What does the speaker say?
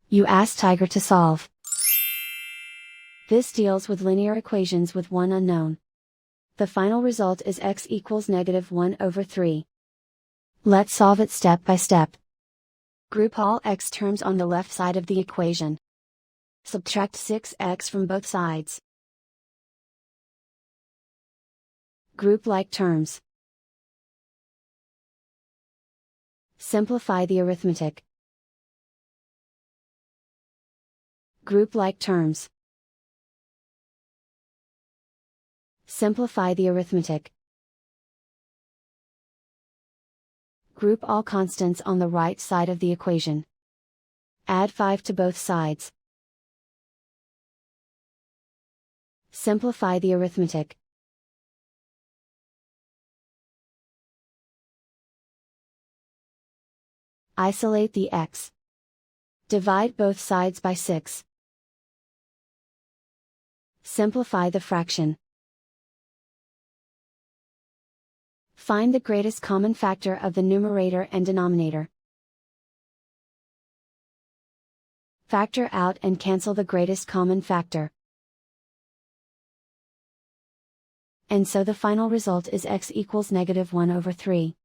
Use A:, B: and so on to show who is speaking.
A: You ask Tiger to solve. This deals with linear equations with one unknown. The final result is x equals -1/3. Let's solve it step by step. Group all x terms on the left side of the equation. Subtract 6x from both sides. Group like terms. Simplify the arithmetic. Group like terms. Simplify the arithmetic. Group all constants on the right side of the equation. Add 5 to both sides. Simplify the arithmetic. Isolate the x. Divide both sides by 6. Simplify the fraction. Find the greatest common factor of the numerator and denominator. Factor out and cancel the greatest common factor. And so the final result is x equals -1/3.